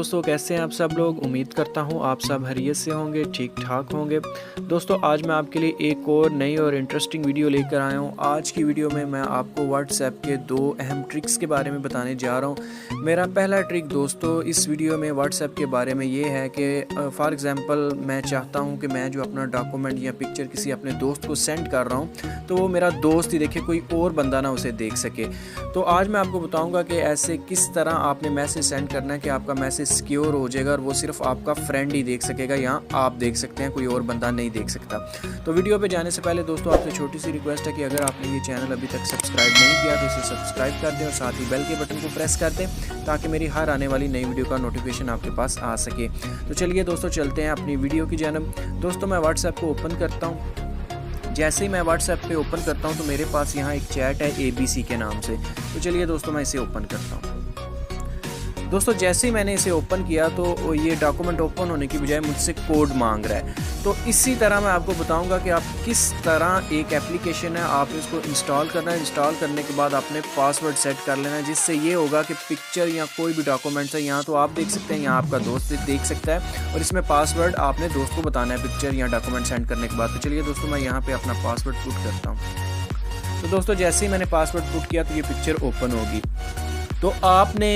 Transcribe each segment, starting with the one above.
दोस्तों, कैसे हैं आप सब लोग। उम्मीद करता हूं आप सब खैरियत से होंगे, ठीक ठाक होंगे। दोस्तों, आज मैं आपके लिए एक और नई और इंटरेस्टिंग वीडियो लेकर आया हूं। आज की वीडियो में मैं आपको व्हाट्सएप के दो अहम ट्रिक्स के बारे में बताने जा रहा हूं। मेरा पहला ट्रिक दोस्तों इस वीडियो में व्हाट्सएप के बारे में ये है कि फॉर एग्ज़ाम्पल मैं चाहता हूँ कि मैं जो अपना डॉक्यूमेंट या पिक्चर किसी अपने दोस्त को सेंड कर रहा हूँ तो वो मेरा दोस्त ही देखे, कोई और बंदा ना उसे देख सके। तो आज मैं आपको बताऊँगा कि ऐसे किस तरह आपने मैसेज सेंड करना है कि आपका मैसेज सिक्योर हो जाएगा और वो सिर्फ आपका फ्रेंड ही देख सकेगा, यहाँ आप देख सकते हैं, कोई और बंदा नहीं देख सकता। तो वीडियो पे जाने से पहले दोस्तों आपसे छोटी सी रिक्वेस्ट है कि अगर आपने ये चैनल अभी तक सब्सक्राइब नहीं किया तो इसे सब्सक्राइब कर दें और साथ ही बेल के बटन को प्रेस कर दें ताकि मेरी हर आने वाली नई वीडियो का नोटिफिकेशन आपके पास आ सके। तो चलिए दोस्तों चलते हैं अपनी वीडियो की जानब। दोस्तों मैं व्हाट्सएप को ओपन करता हूँ। जैसे ही मैं व्हाट्सएप पे ओपन करता हूँ तो मेरे पास यहाँ एक चैट है ABC के नाम से। तो चलिए दोस्तों मैं इसे ओपन करता हूँ। दोस्तों जैसे ही मैंने इसे ओपन किया तो ये डॉक्यूमेंट ओपन होने की बजाय मुझसे कोड मांग रहा है। तो इसी तरह मैं आपको बताऊंगा कि आप किस तरह एक एप्लीकेशन है आप इसको इंस्टॉल करना है। इंस्टॉल करने के बाद आपने पासवर्ड सेट कर लेना है, जिससे ये होगा कि पिक्चर या कोई भी डॉक्यूमेंट्स है यहाँ तो आप देख सकते हैं, यहाँ आपका दोस्त देख सकता है और इसमें पासवर्ड आपने दोस्त को बताना है पिक्चर या डॉक्यूमेंट सेंड करने के बाद। तो चलिए दोस्तों मैं यहाँ पर अपना पासवर्ड पुट करता हूँ। तो दोस्तों जैसे ही मैंने पासवर्ड पुट किया तो ये पिक्चर ओपन होगी। तो आपने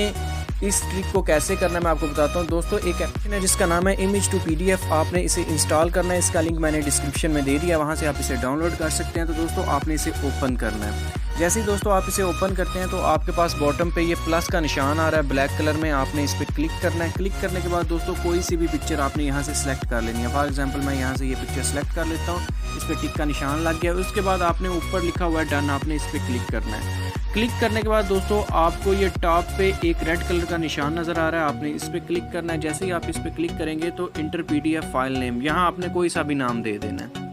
इस ट्रिक को कैसे करना है मैं आपको बताता हूँ। दोस्तों एक एप्लीकेशन है जिसका नाम है इमेज टू PDF। आपने इसे इंस्टॉल करना है, इसका लिंक मैंने डिस्क्रिप्शन में दे दिया, वहाँ से आप इसे डाउनलोड कर सकते हैं। तो दोस्तों आपने इसे ओपन करना है। जैसे ही दोस्तों आप इसे ओपन करते हैं तो आपके पास बॉटम पे ये प्लस का निशान आ रहा है ब्लैक कलर में, आपने इस पर क्लिक करना है। क्लिक करने के बाद दोस्तों कोई सी भी पिक्चर आपने यहाँ से सिलेक्ट कर लेनी है। फॉर एग्जांपल मैं यहाँ से ये पिक्चर सेलेक्ट कर लेता हूँ, इस पर टिक का निशान लग गया। उसके बाद आपने ऊपर लिखा हुआ है डन, आपने इस पर क्लिक करना है। क्लिक करने के बाद दोस्तों आपको ये टॉप पे एक रेड कलर का निशान नज़र आ रहा है, आपने इस पर क्लिक करना है। जैसे ही आप इस पर क्लिक करेंगे तो इंटर PDF फाइल नेम, यहाँ आपने कोई सा भी नाम दे देना है।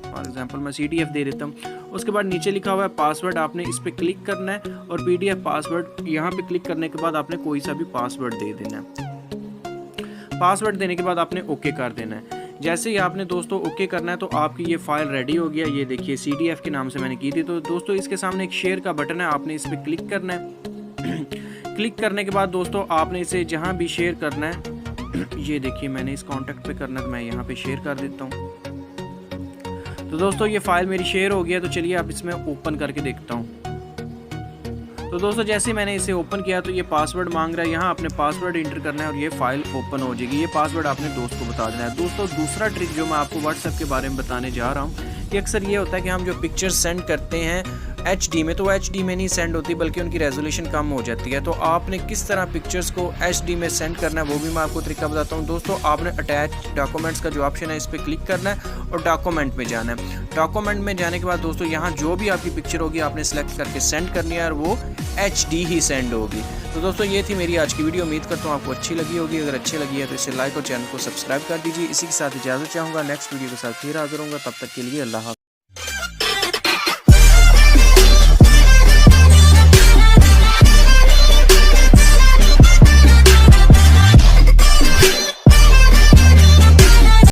फॉर एग्जांपल मैं CDF दे देता हूँ। उसके बाद नीचे लिखा हुआ है पासवर्ड, आपने इस पर क्लिक करना है और PDF पासवर्ड यहाँ पे क्लिक करने के बाद आपने कोई सा भी पासवर्ड दे देना है। पासवर्ड देने के बाद आपने ओके कर देना है। जैसे ही आपने दोस्तों ओके करना है तो आपकी ये फाइल रेडी हो गया। ये देखिए CDF के नाम से मैंने की थी। तो दोस्तों इसके सामने एक शेयर का बटन है, आपने इस पर क्लिक करना है। क्लिक करने के बाद दोस्तों आपने इसे जहाँ भी शेयर करना है, ये देखिए मैंने इस कॉन्टैक्ट पे करना है तो मैं यहाँ पे शेयर कर देता हूँ। तो दोस्तों ये फाइल मेरी शेयर हो गया। तो चलिए आप इसमें ओपन करके देखता हूँ। तो दोस्तों जैसे मैंने इसे ओपन किया तो ये पासवर्ड मांग रहा है, यहाँ आपने पासवर्ड इंटर करना है और ये फाइल ओपन हो जाएगी। ये पासवर्ड आपने दोस्त को बता देना है। दोस्तों दूसरा ट्रिक जो मैं आपको व्हाट्सएप के बारे में बताने जा रहा हूँ कि अक्सर ये होता है कि हम जो पिक्चर सेंड करते हैं HD में, तो वो HD में नहीं सेंड होती बल्कि उनकी रेजोल्यूशन कम हो जाती है। तो आपने किस तरह पिक्चर्स को HD में सेंड करना है वो भी मैं आपको तरीका बताता हूँ। दोस्तों आपने अटैच डॉक्यूमेंट्स का जो ऑप्शन है इस पर क्लिक करना है और डॉक्यूमेंट में जाना है। डॉक्यूमेंट में जाने के बाद दोस्तों यहाँ जो भी आपकी पिक्चर होगी आपने सेलेक्ट करके सेंड करनी है और वो HD ही सेंड होगी। तो दोस्तों ये थी मेरी आज की वीडियो। उम्मीद करता हूँ आपको अच्छी लगी होगी। अगर अच्छी लगी है तो इसे लाइक और चैनल को सब्सक्राइब कर दीजिए। इसी के साथ इजाज़त चाहूँगा, नेक्स्ट वीडियो के साथ फिर हाजिर होऊंगा। तब तक के लिए अल्लाह हाफ़िज़।